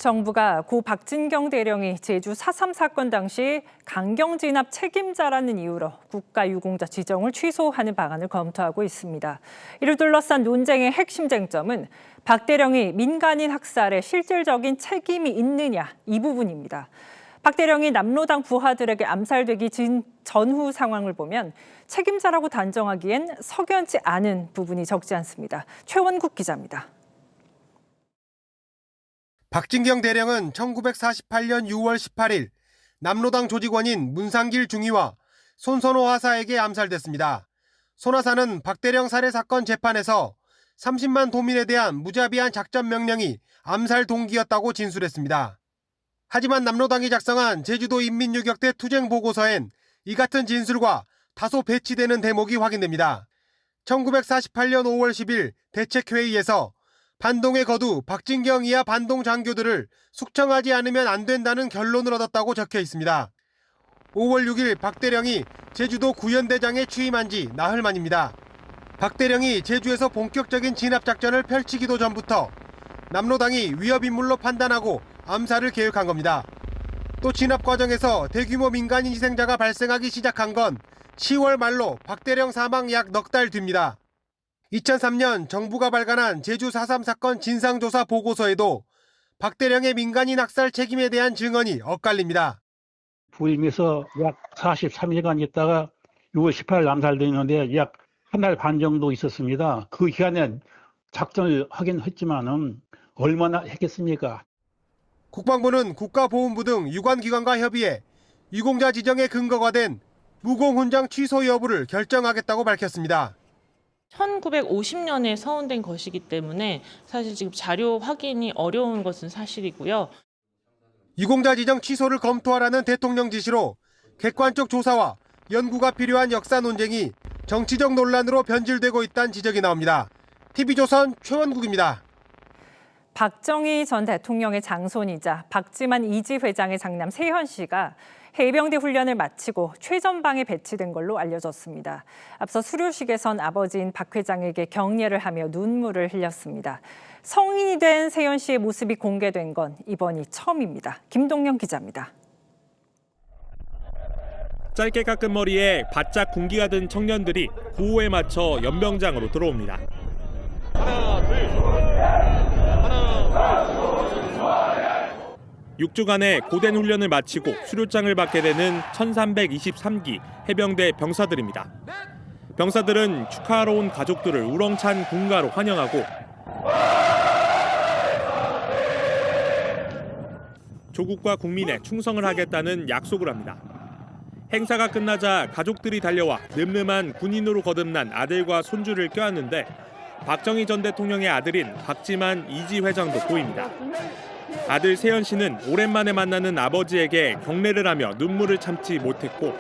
정부가 고 박진경 대령이 제주 4.3 사건 당시 강경 진압 책임자라는 이유로 국가유공자 지정을 취소하는 방안을 검토하고 있습니다. 이를 둘러싼 논쟁의 핵심 쟁점은 박 대령이 민간인 학살에 실질적인 책임이 있느냐 이 부분입니다. 박 대령이 남로당 부하들에게 암살되기 전후 상황을 보면 책임자라고 단정하기엔 석연치 않은 부분이 적지 않습니다. 최원국 기자입니다. 박진경 대령은 1948년 6월 18일 남로당 조직원인 문상길 중위와 손선호 하사에게 암살됐습니다. 손 하사는 박 대령 살해 사건 재판에서 30만 도민에 대한 무자비한 작전 명령이 암살 동기였다고 진술했습니다. 하지만 남로당이 작성한 제주도 인민유격대 투쟁 보고서엔 이 같은 진술과 다소 배치되는 대목이 확인됩니다. 1948년 5월 10일 대책회의에서 반동의 거두 박진경 이하 반동 장교들을 숙청하지 않으면 안 된다는 결론을 얻었다고 적혀 있습니다. 5월 6일 박 대령이 제주도 구연대장에 취임한 지 나흘 만입니다. 박 대령이 제주에서 본격적인 진압작전을 펼치기도 전부터 남로당이 위협인물로 판단하고 암살을 계획한 겁니다. 또 진압 과정에서 대규모 민간인 희생자가 발생하기 시작한 건 10월 말로 박 대령 사망 약 넉 달 뒤입니다. 2003년 정부가 발간한 제주 4.3 사건 진상조사 보고서에도 박 대령의 민간인 학살 책임에 대한 증언이 엇갈립니다. 부임해서 약 43일간 있다가 6월 18일 암살되는데 약 한 달 반 정도 있었습니다. 그 기간에 작전을 하긴 했지만은 얼마나 했겠습니까? 국방부는 국가보훈부 등 유관기관과 협의해 유공자 지정의 근거가 된 무공훈장 취소 여부를 결정하겠다고 밝혔습니다. 1950년에 서운된 것이기 때문에 사실 지금 자료 확인이 어려운 것은 사실이고요. 유공자 지정 취소를 검토하라는 대통령 지시로 객관적 조사와 연구가 필요한 역사 논쟁이 정치적 논란으로 변질되고 있다는 지적이 나옵니다. TV조선 최원국입니다. 박정희 전 대통령의 장손이자 박지만 이지 회장의 장남 세현 씨가 해병대 훈련을 마치고 최전방에 배치된 걸로 알려졌습니다. 앞서 수료식에선 아버지인 박 회장에게 격려를 하며 눈물을 흘렸습니다. 성인이 된 세현 씨의 모습이 공개된 건 이번이 처음입니다. 김동영 기자입니다. 짧게 깎은 머리에 바짝 군기가 든 청년들이 구호에 맞춰 연병장으로 들어옵니다. 하나, 둘, 하나, 둘. 6주간의 고된 훈련을 마치고 수료장을 받게 되는 1323기 해병대 병사들입니다. 병사들은 축하하러 온 가족들을 우렁찬 군가로 환영하고 조국과 국민에 충성을 하겠다는 약속을 합니다. 행사가 끝나자 가족들이 달려와 늠름한 군인으로 거듭난 아들과 손주를 껴안는데 박정희 전 대통령의 아들인 박지만 이지 회장도 보입니다. 아들 세현 씨는 오랜만에 만나는 아버지에게 경례를 하며 눈물을 참지 못했고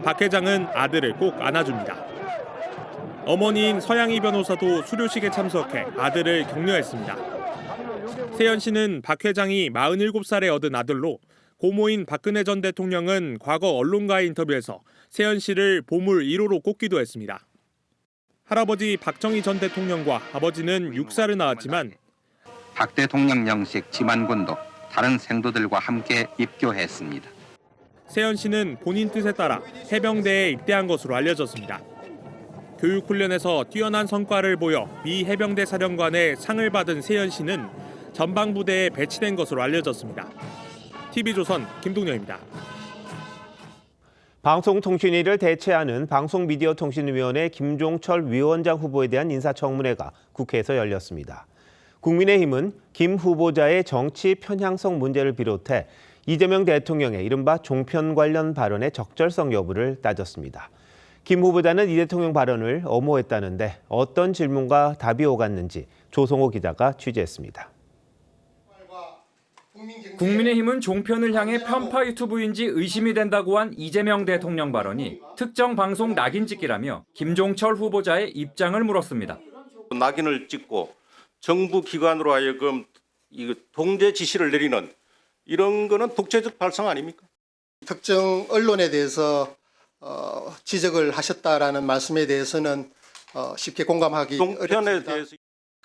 박 회장은 아들을 꼭 안아줍니다. 어머니인 서양희 변호사도 수료식에 참석해 아들을 격려했습니다. 세현 씨는 박 회장이 47살에 얻은 아들로 고모인 박근혜 전 대통령은 과거 언론과의 인터뷰에서 세현 씨를 보물 1호로 꼽기도 했습니다. 할아버지 박정희 전 대통령과 아버지는 육사를 낳았지만 박 대통령 영식 지만군도 다른 생도들과 함께 입교했습니다. 세현 씨는 본인 뜻에 따라 해병대에 입대한 것으로 알려졌습니다. 교육훈련에서 뛰어난 성과를 보여 미 해병대 사령관의 상을 받은 세현 씨는 전방부대에 배치된 것으로 알려졌습니다. TV조선 김동영입니다. 방송통신위를 대체하는 방송미디어통신위원회 김종철 위원장 후보에 대한 인사청문회가 국회에서 열렸습니다. 국민의힘은 김 후보자의 정치 편향성 문제를 비롯해 이재명 대통령의 이른바 종편 관련 발언의 적절성 여부를 따졌습니다. 김 후보자는 이 대통령 발언을 엄호했다는데 어떤 질문과 답이 오갔는지 조성호 기자가 취재했습니다. 국민의힘은 종편을 향해 편파 유튜브인지 의심이 된다고 한 이재명 대통령 발언이 특정 방송 낙인 찍기라며 김종철 후보자의 입장을 물었습니다. 낙인을 찍고 정부 기관으로 하여금 통제 지시를 내리는 이런 거는 독재적 발상 아닙니까? 특정 언론에 대해서 지적을 하셨다라는 말씀에 대해서는 쉽게 공감하기 어렵습니다. 대해서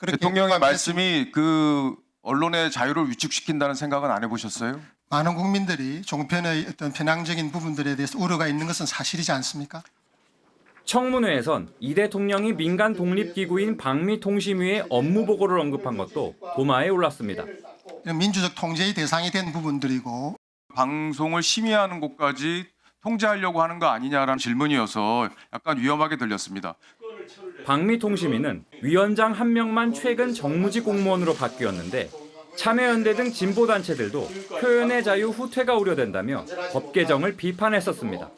대통령의 말씀이 그 언론의 자유를 위축시킨다는 생각은 안 해보셨어요? 많은 국민들이 종편의 어떤 편향적인 부분들에 대해서 우려가 있는 것은 사실이지 않습니까? 청문회에선 이 대통령이 민간 독립기구인 방미통신위의 업무 보고를 언급한 것도 도마에 올랐습니다. 민주적 통제의 대상이 된 부분들이고 방송을 심의하는 곳까지 통제하려고 하는 거 아니냐라는 질문이어서 약간 위험하게 들렸습니다. 방미통신위는 위원장 1명만 최근 정무직 공무원으로 바뀌었는데 참여연대 등 진보단체들도 표현의 자유 후퇴가 우려된다며 법 개정을 비판했었습니다.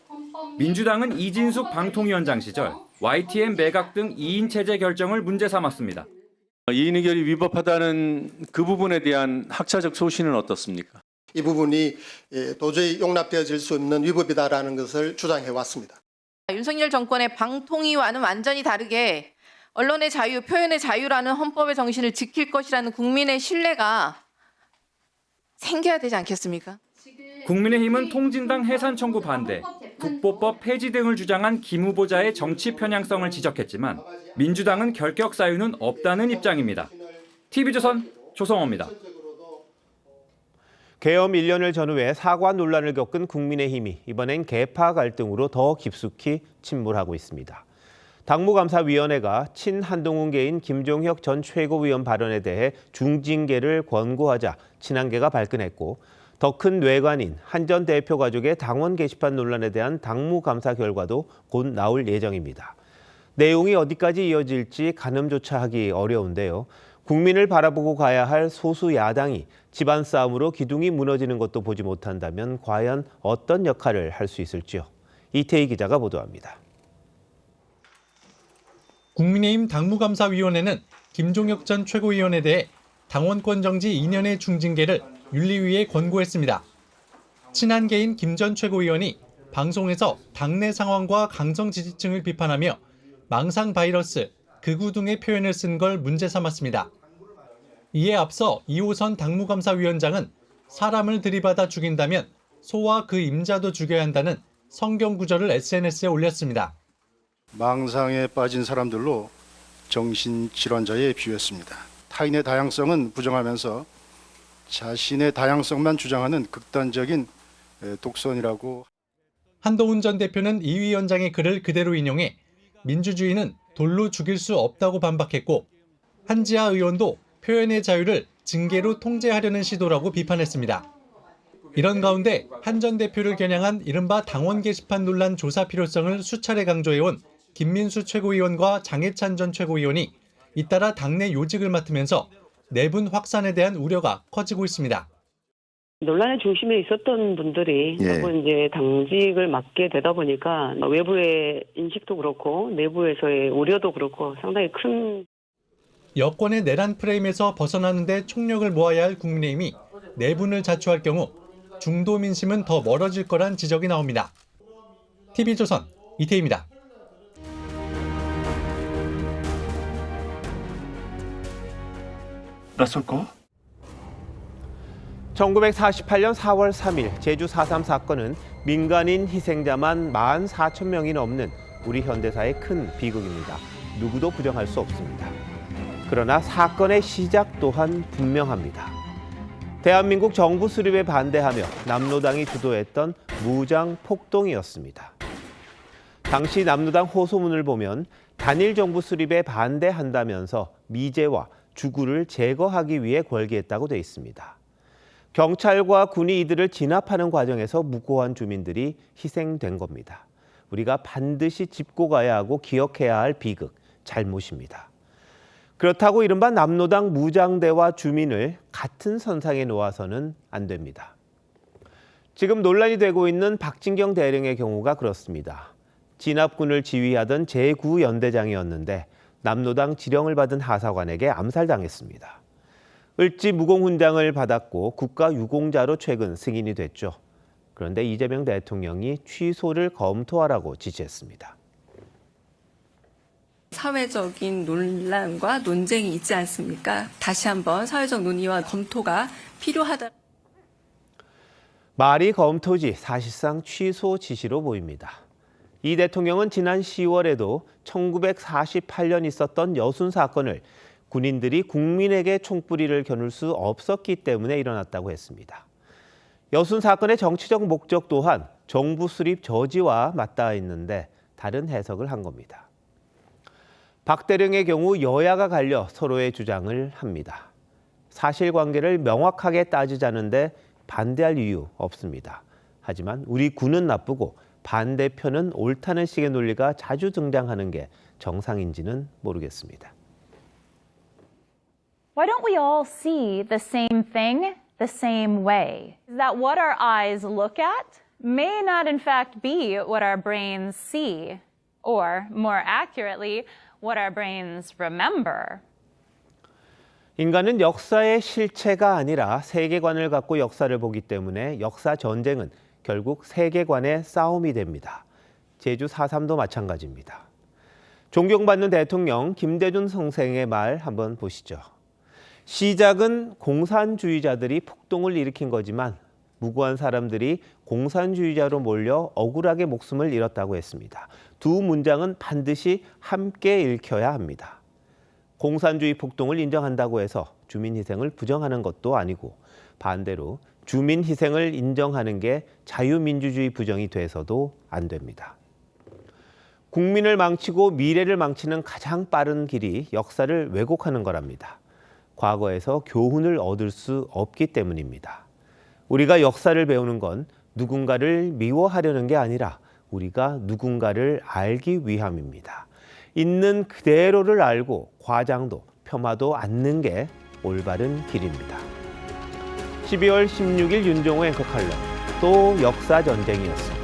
민주당은 이진숙 방통위원장 시절 YTN 매각 등 2인 체제 결정을 문제 삼았습니다. 이인 의결이 위법하다는 그 부분에 대한 학자적 소신은 어떻습니까? 이 부분이 도저히 용납되어질 수 없는 위법이다라는 것을 주장해 왔습니다. 윤석열 정권의 방통위와는 완전히 다르게 언론의 자유, 표현의 자유라는 헌법의 정신을 지킬 것이라는 국민의 신뢰가 생겨야 되지 않겠습니까? 국민의힘은 통진당 해산 청구 반대, 국보법 폐지 등을 주장한 김 후보자의 정치 편향성을 지적했지만 민주당은 결격 사유는 없다는 입장입니다. TV조선 조성호입니다. 계엄 1년을 전후해 사과 논란을 겪은 국민의힘이 이번엔 계파 갈등으로 더 깊숙이 침몰하고 있습니다. 당무감사위원회가 친한동훈계인 김종혁 전 최고위원 발언에 대해 중징계를 권고하자 친한계가 발끈했고 더 큰 뇌관인 한 전 대표 가족의 당원 게시판 논란에 대한 당무감사 결과도 곧 나올 예정입니다. 내용이 어디까지 이어질지 가늠조차 하기 어려운데요. 국민을 바라보고 가야 할 소수 야당이 집안 싸움으로 기둥이 무너지는 것도 보지 못한다면 과연 어떤 역할을 할 수 있을지요. 이태희 기자가 보도합니다. 국민의힘 당무감사위원회는 김종혁 전 최고위원에 대해 당원권 정지 2년의 중징계를 윤리위에 권고했습니다. 친한계인 김 전 최고위원이 방송에서 당내 상황과 강성 지지층을 비판하며 망상 바이러스, 극우 등의 표현을 쓴 걸 문제 삼았습니다. 이에 앞서 이호선 당무감사위원장은 사람을 들이받아 죽인다면 소와 그 임자도 죽여야 한다는 성경 구절을 SNS에 올렸습니다. 망상에 빠진 사람들로 정신질환자에 비유했습니다. 타인의 다양성은 부정하면서 자신의 다양성만 주장하는 극단적인 독선이라고. 한동훈 전 대표는 이 위원장의 글을 그대로 인용해 민주주의는 돌로 죽일 수 없다고 반박했고 한지아 의원도 표현의 자유를 징계로 통제하려는 시도라고 비판했습니다. 이런 가운데 한 전 대표를 겨냥한 이른바 당원 게시판 논란 조사 필요성을 수차례 강조해온 김민수 최고위원과 장해찬 전 최고위원이 잇따라 당내 요직을 맡으면서 내분 확산에 대한 우려가 커지고 있습니다. 논란의 중심에 있었던 분들이 결국 이제 당직을 맡게 되다 보니까 외부의 인식도 그렇고 내부에서의 우려도 그렇고 상당히 큰. 여권의 내란 프레임에서 벗어나는 데 총력을 모아야 할 국민의힘이 내분을 자초할 경우 중도 민심은 더 멀어질 거란 지적이 나옵니다. TV조선 이태희입니다. 나설까? 1948년 4월 3일 제주 4.3 사건은 민간인 희생자만 14,000명이 넘는 우리 현대사의 큰 비극입니다. 누구도 부정할 수 없습니다. 그러나 사건의 시작 또한 분명합니다. 대한민국 정부 수립에 반대하며 남로당이 주도했던 무장 폭동이었습니다. 당시 남로당 호소문을 보면 단일 정부 수립에 반대한다면서 미제와 주구를 제거하기 위해 걸기했다고 돼 있습니다. 경찰과 군이 이들을 진압하는 과정에서 무고한 주민들이 희생된 겁니다. 우리가 반드시 짚고 가야 하고 기억해야 할 비극, 잘못입니다. 그렇다고 이른바 남로당 무장대와 주민을 같은 선상에 놓아서는 안 됩니다. 지금 논란이 되고 있는 박진경 대령의 경우가 그렇습니다. 진압군을 지휘하던 제9연대장이었는데 남로당 지령을 받은 하사관에게 암살당했습니다. 을지 무공훈장을 받았고 국가유공자로 최근 승인이 됐죠. 그런데 이재명 대통령이 취소를 검토하라고 지시했습니다. 사회적인 논란과 논쟁이 있지 않습니까? 다시 한번 사회적 논의와 검토가 필요하다. 말이 검토지 사실상 취소 지시로 보입니다. 이 대통령은 지난 10월에도 1948년 있었던 여순 사건을 군인들이 국민에게 총뿌리를 겨눌 수 없었기 때문에 일어났다고 했습니다. 여순 사건의 정치적 목적 또한 정부 수립 저지와 맞닿아 있는데 다른 해석을 한 겁니다. 박대령의 경우 여야가 갈려 서로의 주장을 합니다. 사실관계를 명확하게 따지자는데 반대할 이유 없습니다. 하지만 우리 군은 나쁘고 반대편은 옳다는 식의 논리가 자주 등장하는 게 정상인지는 모르겠습니다. Why don't we all see the same thing the same way? That what our eyes look at may not in fact be what our brains see, or more accurately, what our brains remember. 인간은 역사의 실체가 아니라 세계관을 갖고 역사를 보기 때문에 역사 전쟁은 결국 세계관의 싸움이 됩니다. 제주 4.3도 마찬가지입니다. 존경받는 대통령 김대중 선생의 말 한번 보시죠. 시작은 공산주의자들이 폭동을 일으킨 거지만 무고한 사람들이 공산주의자로 몰려 억울하게 목숨을 잃었다고 했습니다. 두 문장은 반드시 함께 읽혀야 합니다. 공산주의 폭동을 인정한다고 해서 주민 희생을 부정하는 것도 아니고 반대로 주민 희생을 인정하는 게 자유민주주의 부정이 돼서도 안 됩니다. 국민을 망치고 미래를 망치는 가장 빠른 길이 역사를 왜곡하는 거랍니다. 과거에서 교훈을 얻을 수 없기 때문입니다. 우리가 역사를 배우는 건 누군가를 미워하려는 게 아니라 우리가 누군가를 알기 위함입니다. 있는 그대로를 알고 과장도 폄하도 않는 게 올바른 길입니다. 12월 16일 윤종호 앵커 칼럼, 또 역사 전쟁이었습니다.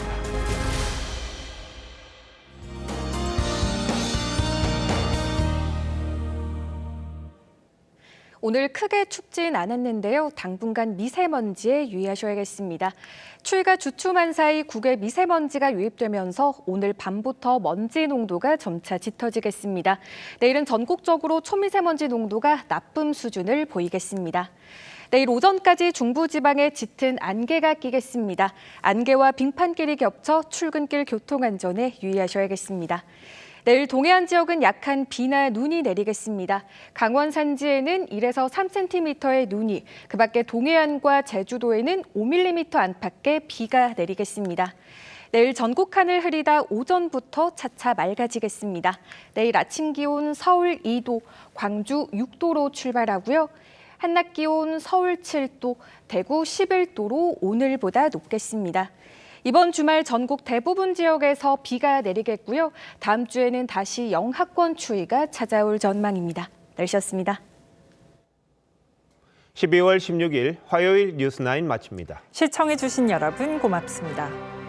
오늘 크게 춥진 않았는데요. 당분간 미세먼지에 유의하셔야겠습니다. 추위가 주춤한 사이 국외 미세먼지가 유입되면서 오늘 밤부터 먼지 농도가 점차 짙어지겠습니다. 내일은 전국적으로 초미세먼지 농도가 나쁨 수준을 보이겠습니다. 내일 오전까지 중부지방에 짙은 안개가 끼겠습니다. 안개와 빙판길이 겹쳐 출근길 교통안전에 유의하셔야겠습니다. 내일 동해안 지역은 약한 비나 눈이 내리겠습니다. 강원 산지에는 1에서 3cm의 눈이, 그 밖에 동해안과 제주도에는 5mm 안팎의 비가 내리겠습니다. 내일 전국 하늘 흐리다 오전부터 차차 맑아지겠습니다. 내일 아침 기온 서울 2도, 광주 6도로 출발하고요. 한낮 기온 서울 7도, 대구 11도로 오늘보다 높겠습니다. 이번 주말 전국 대부분 지역에서 비가 내리겠고요. 다음 주에는 다시 영하권 추위가 찾아올 전망입니다. 날씨였습니다. 12월 16일 화요일 뉴스9 마칩니다. 시청해주신 여러분 고맙습니다.